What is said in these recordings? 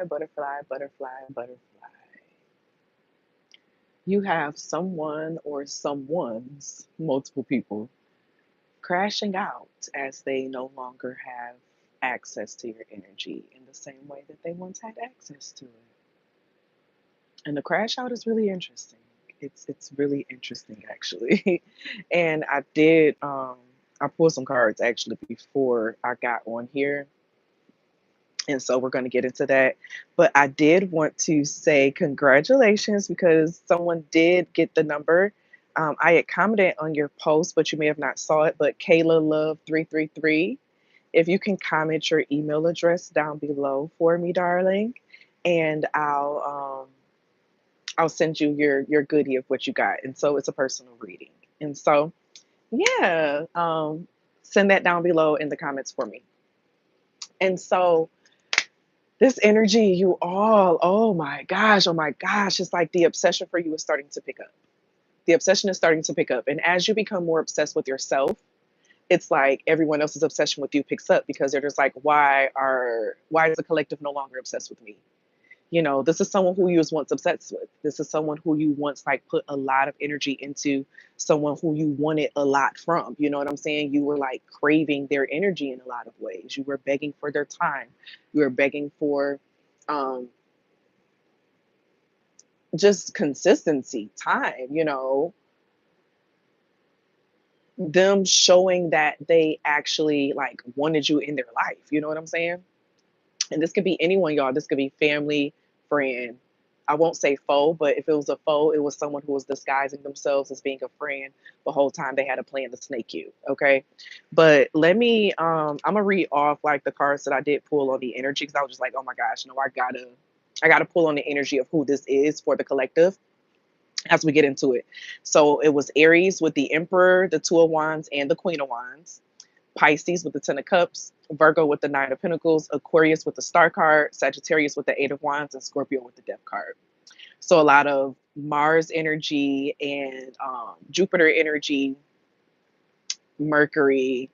butterfly, butterfly, butterfly. You have someone or someone's, multiple people, crashing out as they no longer have access to your energy in the same way that they once had access to it. And the crash out is really interesting. It's really interesting actually. And I pulled some cards actually before I got on here, and so we're going to get into that. But I did want to say congratulations because someone did get the number. I had commented on your post, but you may have not saw it. But Kayla Love 333. If you can comment your email address down below for me, darling, and I'll send you your goodie of what you got. And so it's a personal reading. And so yeah, send that down below in the comments for me. And so this energy, you all, oh my gosh, it's like the obsession for you is starting to pick up. The obsession is starting to pick up. And as you become more obsessed with yourself, it's like everyone else's obsession with you picks up because they're just like, why is the collective no longer obsessed with me? You know, this is someone who you was once obsessed with. This is someone who you once like put a lot of energy into, someone who you wanted a lot from. You know what I'm saying? You were like craving their energy in a lot of ways. You were begging for their time. You were begging for um, just consistency, time, you know, them showing that they actually like wanted you in their life. You know what I'm saying? And this could be anyone, y'all. This could be family, friend. I won't say foe, but if it was a foe, it was someone who was disguising themselves as being a friend the whole time they had a plan to snake you. Okay. But let me I'm gonna read off like the cards that I did pull on the energy because I was just like, oh my gosh, no, I gotta pull on the energy of who this is for the collective as we get into it. So it was Aries with the Emperor, the Two of Wands, and the Queen of Wands. Pisces with the Ten of Cups, Virgo with the Nine of Pentacles, Aquarius with the Star card, Sagittarius with the Eight of Wands, and Scorpio with the Death card. So a lot of Mars energy and Jupiter energy, Mercury,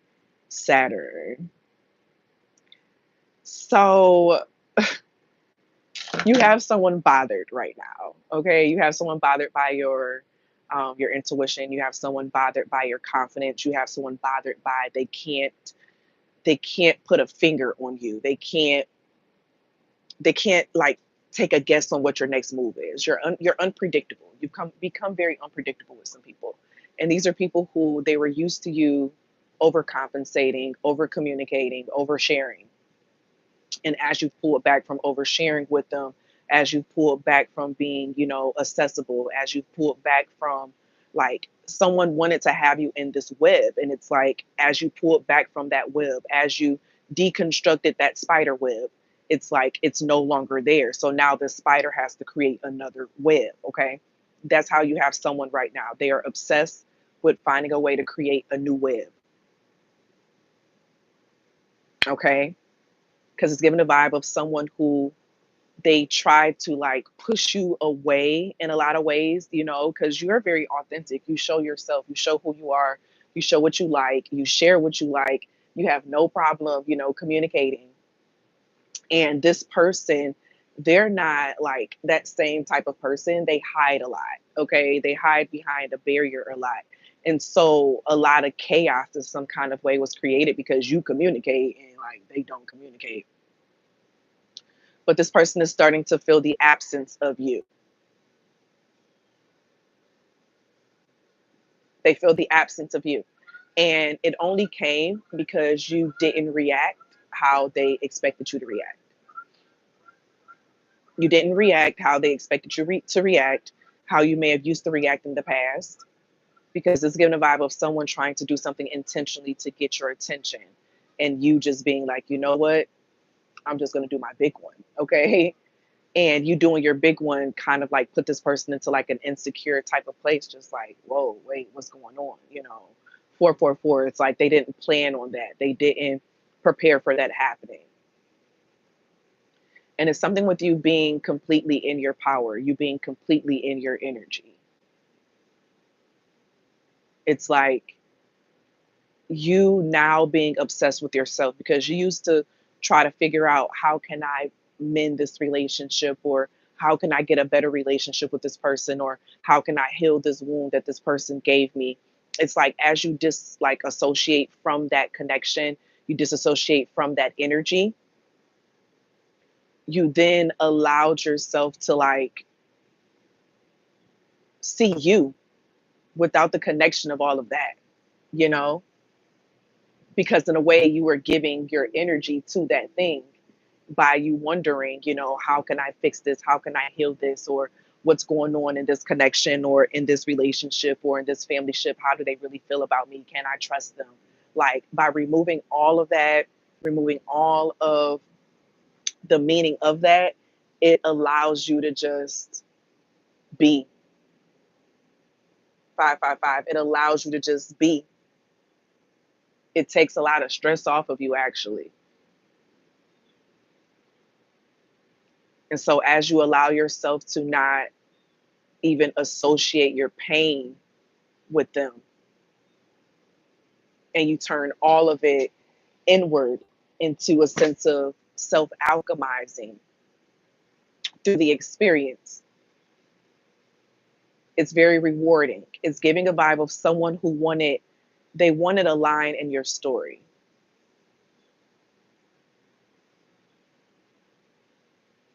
Saturn. So you have someone bothered right now. Okay, you have someone bothered by your intuition. You have someone bothered by your confidence. You have someone bothered by they can't put a finger on you. They can't like take a guess on what your next move is. You're unpredictable. You've become very unpredictable with some people, and these are people who they were used to you overcompensating, over communicating, oversharing. And as you pull back from oversharing with them, as you pull back from being, you know, accessible, as you pull back from like someone wanted to have you in this web, and it's like as you pull back from that web, as you deconstructed that spider web, it's like it's no longer there. So now the spider has to create another web. Okay, that's how you have someone right now. They are obsessed with finding a way to create a new web. Okay, because it's giving the vibe of someone who they try to like push you away in a lot of ways, you know, because you're very authentic. You show yourself, you show who you are, you show what you like, you share what you like, you have no problem, you know, communicating. And this person, they're not like that same type of person. They hide a lot. Okay. They hide behind a barrier a lot. And so a lot of chaos in some kind of way was created because you communicate and like they don't communicate. But this person is starting to feel the absence of you. They feel the absence of you. And it only came because you didn't react how they expected you to react. You didn't react how they expected you to react, how you may have used to react in the past, because it's giving a vibe of someone trying to do something intentionally to get your attention. And you just being like, you know what? I'm just going to do my big one. Okay. And you doing your big one kind of like put this person into like an insecure type of place, just like, whoa, wait, what's going on? You know, 444. It's like they didn't plan on that. They didn't prepare for that happening. And it's something with you being completely in your power, you being completely in your energy. It's like you now being obsessed with yourself because you used to try to figure out how can I mend this relationship, or how can I get a better relationship with this person, or how can I heal this wound that this person gave me. It's like as you like associate from that connection, you disassociate from that energy, you then allowed yourself to like see you without the connection of all of that, you know, because in a way you were giving your energy to that thing by you wondering, you know, how can I fix this? How can I heal this? Or what's going on in this connection or in this relationship or in this family ship? How do they really feel about me? Can I trust them? Like by removing all of that, removing all of the meaning of that, it allows you to just be 555. It allows you to just be. It takes a lot of stress off of you, actually. And so, as you allow yourself to not even associate your pain with them, and you turn all of it inward into a sense of self alchemizing through the experience, it's very rewarding. It's giving a vibe of someone who they wanted a line in your story.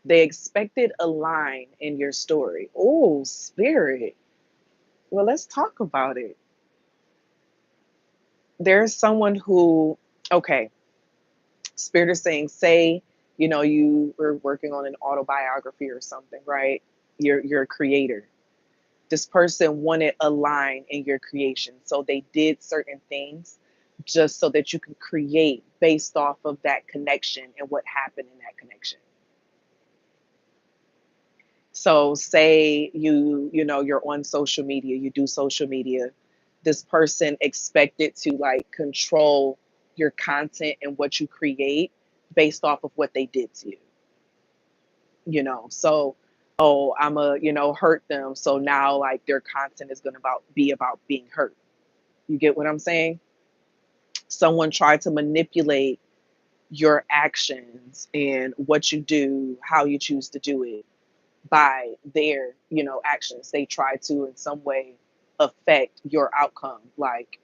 They expected a line in your story. Oh, spirit. Well, let's talk about it. There's someone who, okay, spirit is saying, say, you know, you were working on an autobiography or something, right? You're a creator. This person wanted a line in your creation. So they did certain things just so that you can create based off of that connection and what happened in that connection. So say you know, you're on social media, you do social media. This person expected to like control your content and what you create based off of what they did to you. You know, so oh, I'm a, you know, hurt them. So now like their content is gonna be about being hurt. You get what I'm saying? Someone tried to manipulate your actions and what you do, how you choose to do it by their, you know, actions. They try to in some way affect your outcome, like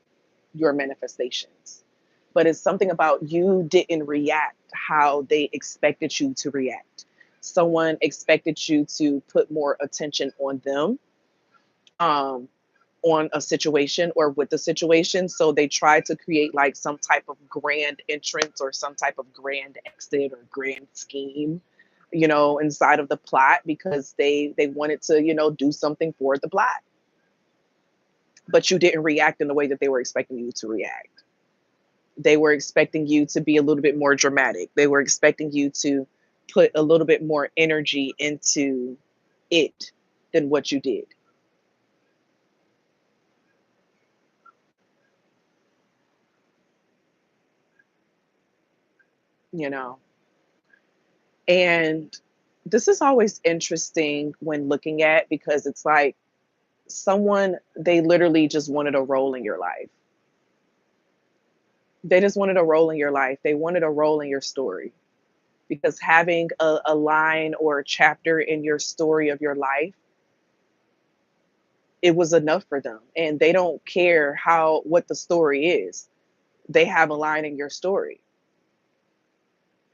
your manifestations. But it's something about you didn't react how they expected you to react. Someone expected you to put more attention on them, um, on a situation or with the situation. So they try to create like some type of grand entrance or some type of grand exit or grand scheme, you know, inside of the plot because they wanted to, you know, do something for the plot. But you didn't react in the way that they were expecting you to react. They were expecting you to be a little bit more dramatic. They were expecting you to put a little bit more energy into it than what you did, you know. And this is always interesting when looking at because it's like someone, they literally just wanted a role in your life. They just wanted a role in your life. They wanted a role in your story because having a line or a chapter in your story of your life, it was enough for them. And they don't care what the story is. They have a line in your story.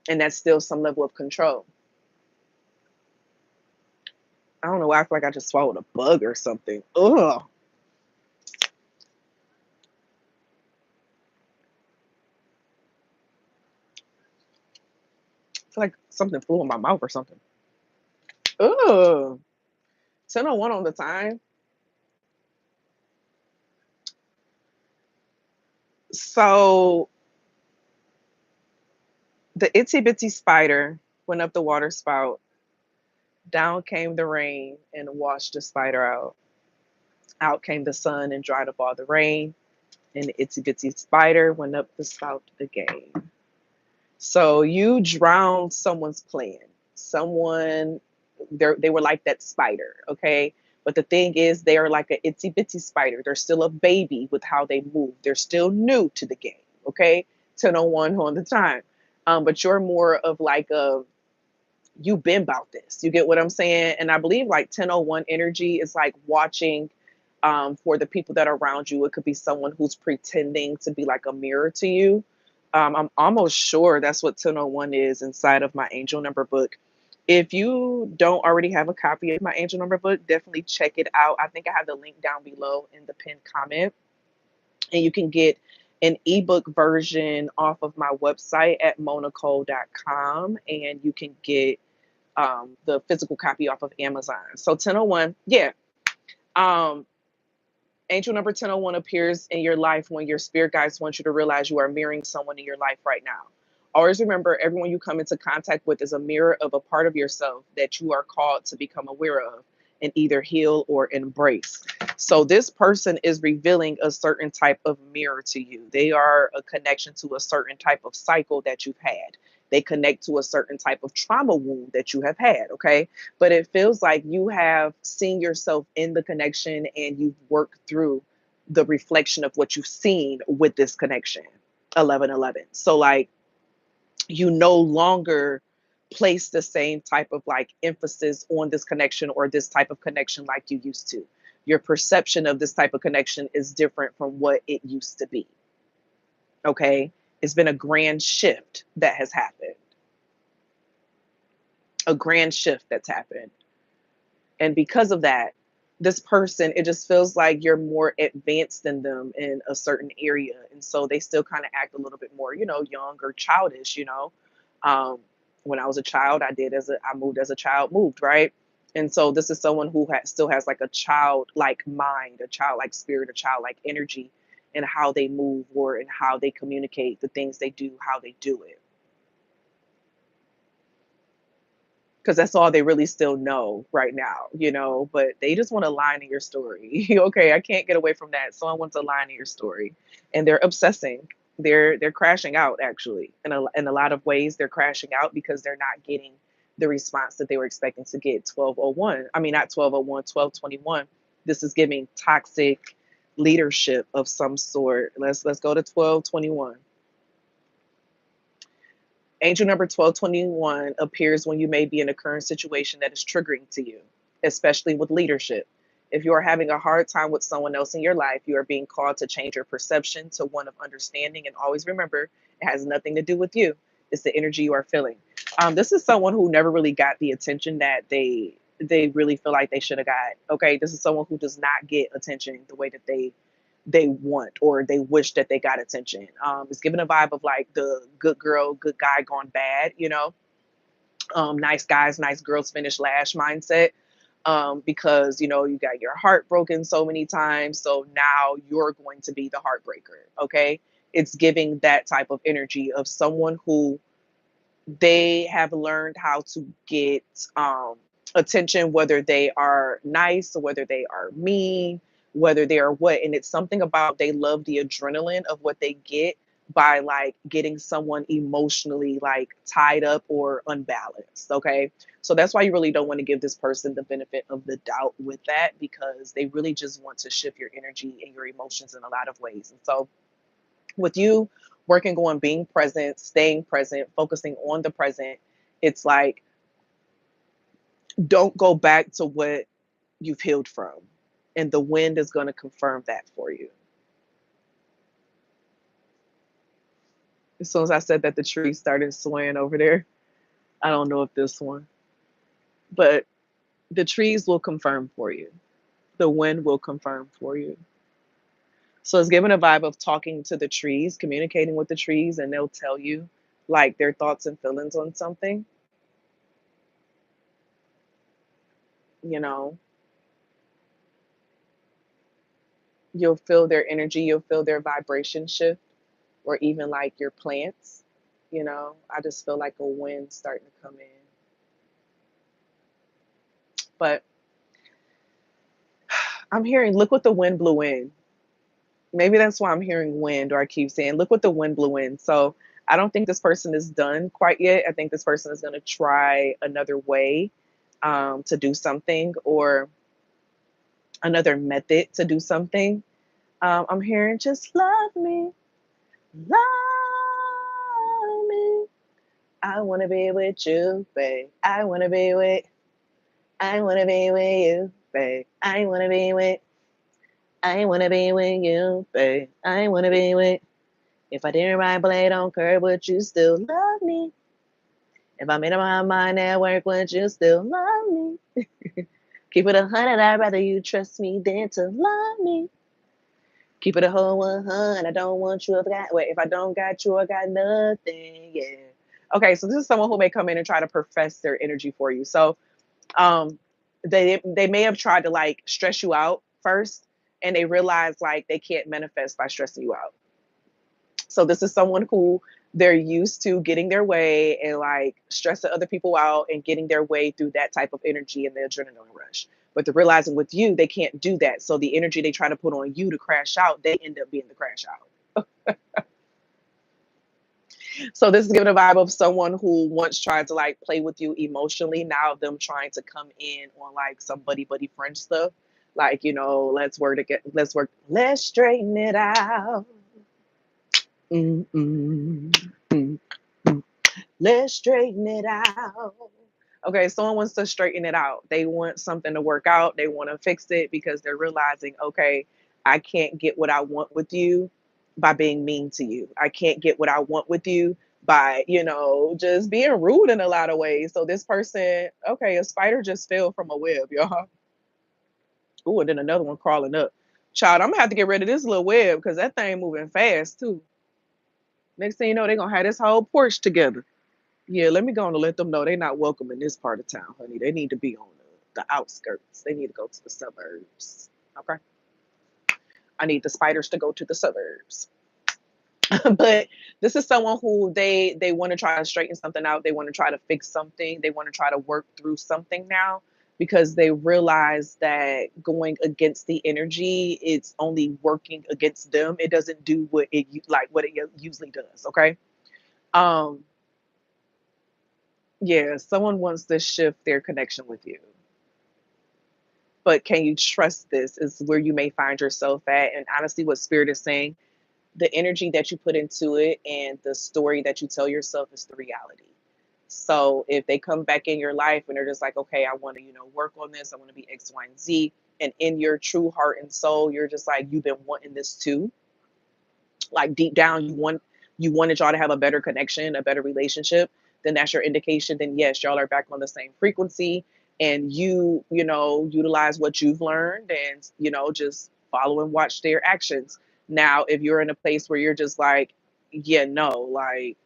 And that's still some level of control. I don't know why I feel like I just swallowed a bug or something. Ugh. I feel like something flew in my mouth or something. Ugh. 10:01 on the time. So the itsy bitsy spider went up the water spout. Down came the rain and washed the spider out. Out came the sun and dried up all the rain. And the itsy bitsy spider went up the spout again. So you drowned someone's plan. Someone, they were like that spider, okay? But the thing is, they are like an itsy bitsy spider. They're still a baby with how they move. They're still new to the game, okay? 10:01 on the time. But you're more of like a you've been about this. You get what I'm saying? And I believe like 1001 energy is like watching for the people that are around you. It could be someone who's pretending to be like a mirror to you. I'm almost sure that's what 1001 is inside of my angel number book. If you don't already have a copy of my angel number book, definitely check it out. I think I have the link down below in the pinned comment. And you can get an ebook version off of my website at monicole.com. And you can get the physical copy off of Amazon. So 1001, yeah. Um, Angel number 1001 appears in your life when your spirit guides want you to realize you are mirroring someone in your life right now. Always remember, everyone you come into contact with is a mirror of a part of yourself that you are called to become aware of and either heal or embrace. So this person is revealing a certain type of mirror to you. They are a connection to a certain type of cycle that you've had. They connect to a certain type of trauma wound that you have had, okay? But it feels like you have seen yourself in the connection and you've worked through the reflection of what you've seen with this connection. 1111. So like you no longer place the same type of like emphasis on this connection or this type of connection like you used to. Your perception of this type of connection is different from what it used to be. Okay? It's been a grand shift that has happened. A grand shift that's happened. And because of that, this person, it just feels like you're more advanced than them in a certain area. And so they still kind of act a little bit more, young or childish, Um, when I was a child, I moved as a child, moved, right? And so this is someone who still has like a childlike mind, a childlike spirit, a childlike energy in how they move or in how they communicate the things they do, how they do it. Because that's all they really still know right now, but they just want a line in your story. Okay, I can't get away from that. Someone wants a line in your story, and they're obsessing. They're crashing out, actually. In a lot of ways, they're crashing out because they're not getting the response that they were expecting to get. 1201. I mean, not 1201, 1221. This is giving toxic leadership of some sort. Let's go to 1221. Angel number 1221 appears when you may be in a current situation that is triggering to you, especially with leadership. If you are having a hard time with someone else in your life, you are being called to change your perception to one of understanding. And always remember, it has nothing to do with you. It's the energy you are feeling. This is someone who never really got the attention that they really feel like they should have got. Okay, this is someone who does not get attention the way that they want or they wish that they got attention. It's given a vibe of like the good girl, good guy gone bad, nice guys, nice girls finish last mindset. Because you got your heart broken so many times, so now you're going to be the heartbreaker. Okay, it's giving that type of energy of someone who they have learned how to get attention, whether they are nice or whether they are mean, whether they are what. And it's something about they love the adrenaline of what they get by like getting someone emotionally like tied up or unbalanced. Okay. So that's why you really don't want to give this person the benefit of the doubt with that, because they really just want to shift your energy and your emotions in a lot of ways. And so with you working on being present, staying present, focusing on the present, it's like, don't go back to what you've healed from. And the wind is going to confirm that for you. As soon as I said that, the tree started swaying over there. I don't know if this one, but the trees will confirm for you. The wind will confirm for you. So it's given a vibe of talking to the trees, communicating with the trees, and they'll tell you like their thoughts and feelings on something. You know, you'll feel their energy, you'll feel their vibration shift, or even like your plants. I just feel like a wind starting to come in. But I'm hearing, look what the wind blew in. Maybe that's why I'm hearing wind, or I keep saying, look what the wind blew in. So I don't think this person is done quite yet. I think this person is going to try another way to do something, or another method to do something. I'm hearing, just love me, love me. I wanna be with you, babe. I wanna be with you, babe. I wanna be with you, babe. I wanna be with. If I didn't ride blade on curb, would you still love me? If I made up my mind at work, would you still love me? Keep it 100, I'd rather you trust me than to love me. Keep it a whole 100, I don't want you. If I don't got you, I got nothing, yeah. Okay, so this is someone who may come in and try to profess their energy for you. So um, they may have tried to like stress you out first, and they realize like they can't manifest by stressing you out. So this is someone who they're used to getting their way and like stressing other people out and getting their way through that type of energy and the adrenaline rush. But they're realizing with you, they can't do that. So the energy they try to put on you to crash out, they end up being the crash out. So this is giving a vibe of someone who once tried to like play with you emotionally. Now them trying to come in on like some buddy friend stuff. Like, let's work together. Let's straighten it out. Mm, mm, mm, mm. Let's straighten it out. Okay, someone wants to straighten it out. They want something to work out. They want to fix it because they're realizing, okay, I can't get what I want with you by being mean to you. I can't get what I want with you by, just being rude in a lot of ways. So this person, okay, a spider just fell from a web, y'all. Ooh, and then another one crawling up. Child, I'm gonna have to get rid of this little web because that thing moving fast too. Next thing you know, they're gonna have this whole porch together. Yeah, let me go on and let them know they're not welcome in this part of town, honey. They need to be on the outskirts. They need to go to the suburbs. Okay. I need the spiders to go to the suburbs. But this is someone who they want to try to straighten something out. They want to try to fix something. They want to try to work through something now because they realize that going against the energy, it's only working against them. It doesn't do what it usually does. Okay. Um, yeah, someone wants to shift their connection with you. But can you trust this is where you may find yourself at. And honestly, what Spirit is saying, the energy that you put into it and the story that you tell yourself is the reality. So if they come back in your life and they're just like, okay, I want to, work on this, I want to be X, Y, and Z. And in your true heart and soul, you're just like, you've been wanting this too. Like deep down, you wanted y'all to have a better connection, a better relationship, then that's your indication. Then yes, y'all are back on the same frequency, and utilize what you've learned, and just follow and watch their actions. Now, if you're in a place where you're just like, yeah, no, like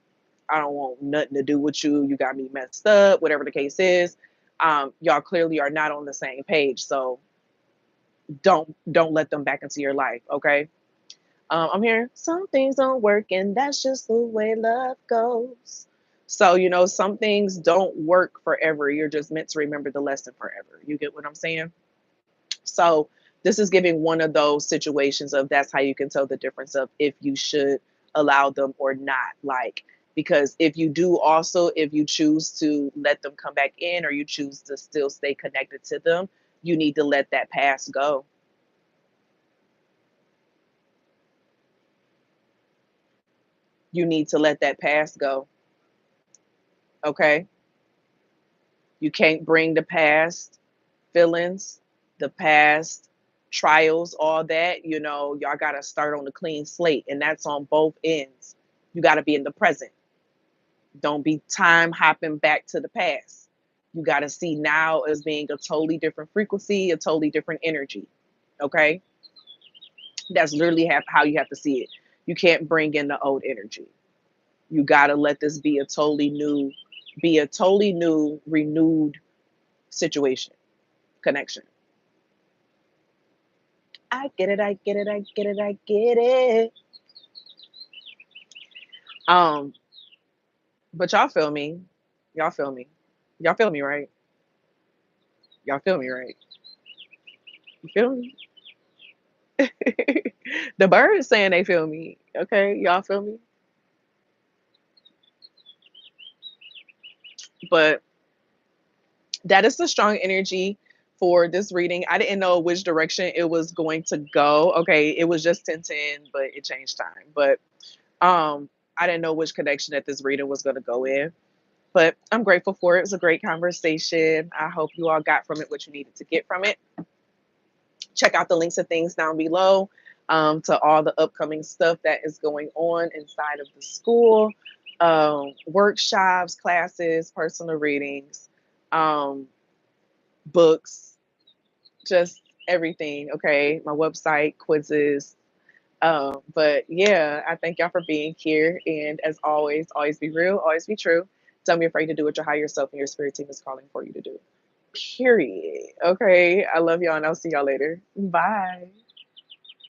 I don't want nothing to do with you. You got me messed up, whatever the case is. Y'all clearly are not on the same page. So don't let them back into your life. Okay. I'm hearing some things don't work, and that's just the way love goes. So, some things don't work forever. You're just meant to remember the lesson forever. You get what I'm saying? So, this is giving one of those situations of that's how you can tell the difference of if you should allow them or not. Like, because if you choose to let them come back in or you choose to still stay connected to them, you need to let that past go. You need to let that past go. Okay. You can't bring the past feelings, the past trials, all that. Y'all got to start on a clean slate, and that's on both ends. You got to be in the present. Don't be time hopping back to the past. You got to see now as being a totally different frequency, a totally different energy. Okay. That's literally how you have to see it. You can't bring in the old energy. You got to let this be a totally new, renewed situation, connection. I get it, I get it, I get it, I get it. Um, but y'all feel me. Y'all feel me. Y'all feel me, right? Y'all feel me, right? You feel me? The birds saying they feel me. Okay, y'all feel me? But that is the strong energy for this reading. I didn't know which direction it was going to go. Okay, it was just 10-10, but it changed time. But I didn't know which connection that this reading was going to go in. But I'm grateful for it. It was a great conversation. I hope you all got from it what you needed to get from it. Check out the links and things down below, to all the upcoming stuff that is going on inside of the school, workshops, classes, personal readings, um, books, just everything. Okay, my website, quizzes. But yeah, I thank y'all for being here. And as always be real, always be true. Don't be afraid to do what your higher self and your spirit team is calling for you to do. Period. Okay. I love y'all and I'll see y'all later. Bye.